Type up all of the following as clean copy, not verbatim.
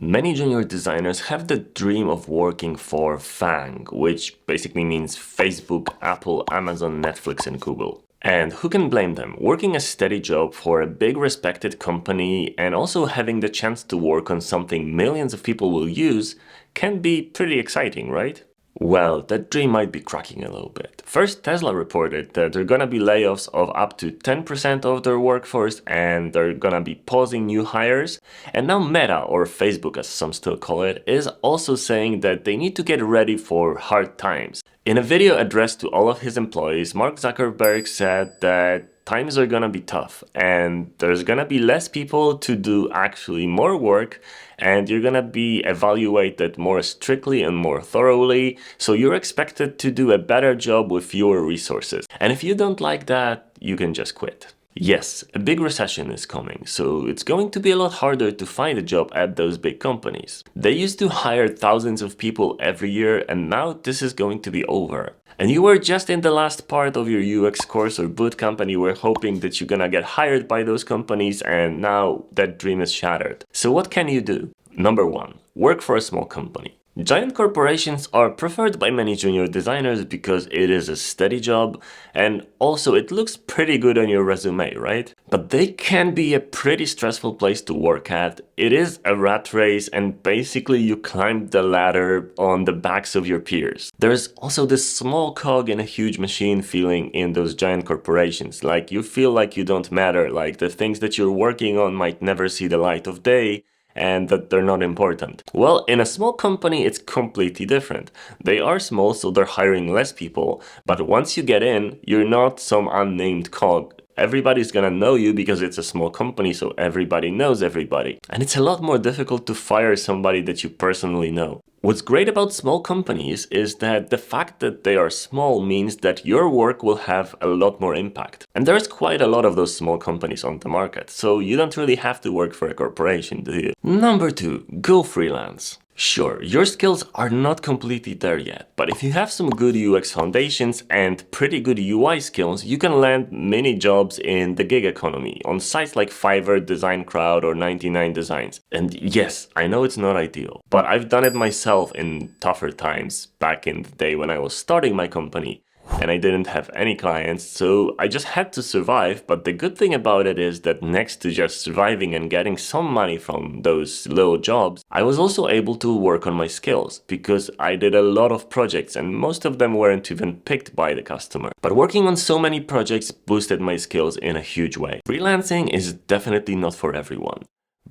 Many junior designers have the dream of working for FANG, which basically means Facebook, Apple, Amazon, Netflix, and Google. And who can blame them? Working a steady job for a big respected company and also having the chance to work on something millions of people will use can be pretty exciting, right? Well, that dream might be cracking a little bit. First, Tesla reported that there are gonna be layoffs of up to 10% of their workforce and they're gonna be pausing new hires. And now Meta, or Facebook as some still call it, is also saying that they need to get ready for hard times. In a video addressed to all of his employees, Mark Zuckerberg said that times are gonna be tough and there's gonna be less people to do actually more work, and you're gonna be evaluated more strictly and more thoroughly, so you're expected to do a better job with fewer resources. And if you don't like that, you can just quit. Yes, a big recession is coming, so it's going to be a lot harder to find a job at those big companies. They used to hire thousands of people every year, and now this is going to be over. And you were just in the last part of your UX course or bootcamp and you were hoping that you're gonna get hired by those companies, and now that dream is shattered. So what can you do? Number 1, work for a small company. Giant corporations are preferred by many junior designers because it is a steady job and also it looks pretty good on your resume, right? But they can be a pretty stressful place to work at. It is a rat race and basically you climb the ladder on the backs of your peers. There's also this small cog in a huge machine feeling in those giant corporations. Like you feel like you don't matter, like the things that you're working on might never see the light of day, and that they're not important. Well, in a small company, it's completely different. They are small, so they're hiring less people, but once you get in, you're not some unnamed cog. Everybody's gonna know you because it's a small company, so everybody knows everybody. And it's a lot more difficult to fire somebody that you personally know. What's great about small companies is that the fact that they are small means that your work will have a lot more impact. And there's quite a lot of those small companies on the market, so you don't really have to work for a corporation, do you? Number 2, go freelance. Sure, your skills are not completely there yet, but if you have some good UX foundations and pretty good UI skills, you can land many jobs in the gig economy on sites like Fiverr, Design Crowd, or 99 Designs. And yes, I know it's not ideal, but I've done it myself in tougher times back in the day when I was starting my company. And I didn't have any clients, so I just had to survive. But the good thing about it is that next to just surviving and getting some money from those little jobs, I was also able to work on my skills because I did a lot of projects and most of them weren't even picked by the customer. But working on so many projects boosted my skills in a huge way. Freelancing is definitely not for everyone.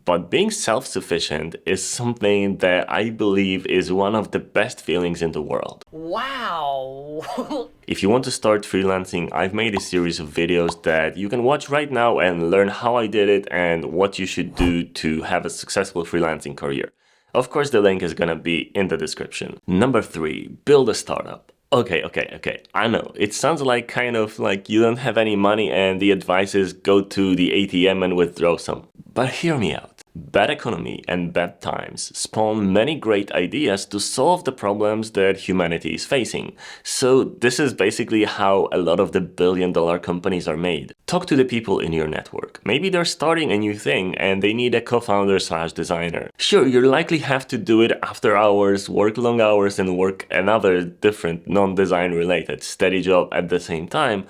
But being self-sufficient is something that I believe is one of the best feelings in the world. Wow! If you want to start freelancing, I've made a series of videos that you can watch right now and learn how I did it and what you should do to have a successful freelancing career. Of course, the link is gonna be in the description. Number 3, build a startup. Okay, I know, it sounds like kind of like you don't have any money and the advice is go to the ATM and withdraw some. But hear me out. Bad economy and bad times spawn many great ideas to solve the problems that humanity is facing. So this is basically how a lot of the billion-dollar companies are made. Talk to the people in your network. Maybe they're starting a new thing and they need a co-founder/designer. Sure, you'll likely have to do it after hours, work long hours, and work another different non-design related steady job at the same time.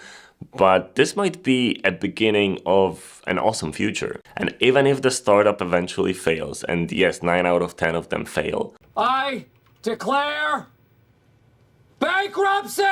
But this might be a beginning of an awesome future. And even if the startup eventually fails, and yes, 9 out of 10 of them fail, I declare bankruptcy!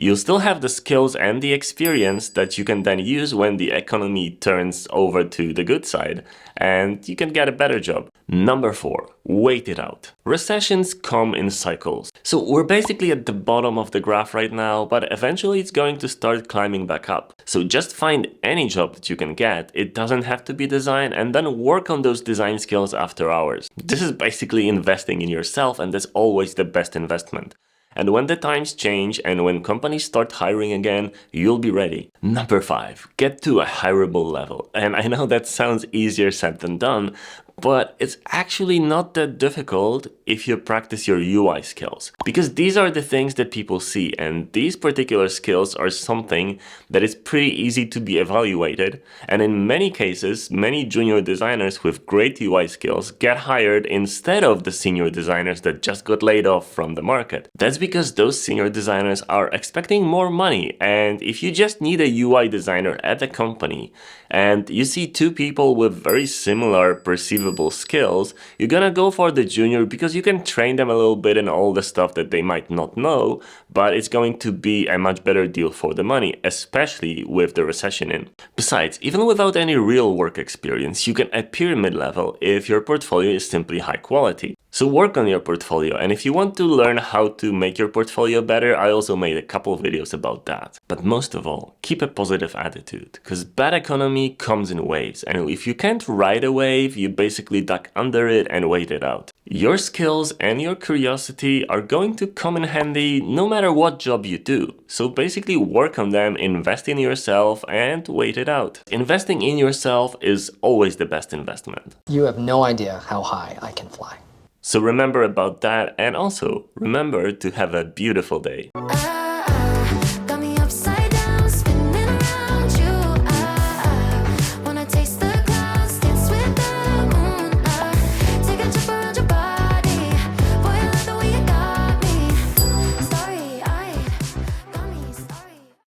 you'll still have the skills and the experience that you can then use when the economy turns over to the good side, and you can get a better job. Number 4, wait it out. Recessions come in cycles. So we're basically at the bottom of the graph right now, but eventually it's going to start climbing back up. So just find any job that you can get. It doesn't have to be design, and then work on those design skills after hours. This is basically investing in yourself, and that's always the best investment. And when the times change and when companies start hiring again, you'll be ready. Number 5, get to a hireable level. And I know that sounds easier said than done, But it's actually not that difficult if you practice your UI skills, because these are the things that people see, and these particular skills are something that is pretty easy to be evaluated, and in many cases, many junior designers with great UI skills get hired instead of the senior designers that just got laid off from the market. That's because those senior designers are expecting more money, and if you just need a UI designer at the company, and you see two people with very similar perceivable skills, you're gonna go for the junior because you can train them a little bit in all the stuff that they might not know, but it's going to be a much better deal for the money, especially with the recession in. Besides, even without any real work experience, you can appear mid-level if your portfolio is simply high quality. So work on your portfolio, and if you want to learn how to make your portfolio better, I also made a couple videos about that. But most of all, keep a positive attitude, because bad economy comes in waves, and if you can't ride a wave, you basically duck under it and wait it out. Your skills and your curiosity are going to come in handy no matter what job you do. So basically work on them, invest in yourself, and wait it out. Investing in yourself is always the best investment. You have no idea how high I can fly. So remember about that, and also remember to have a beautiful day.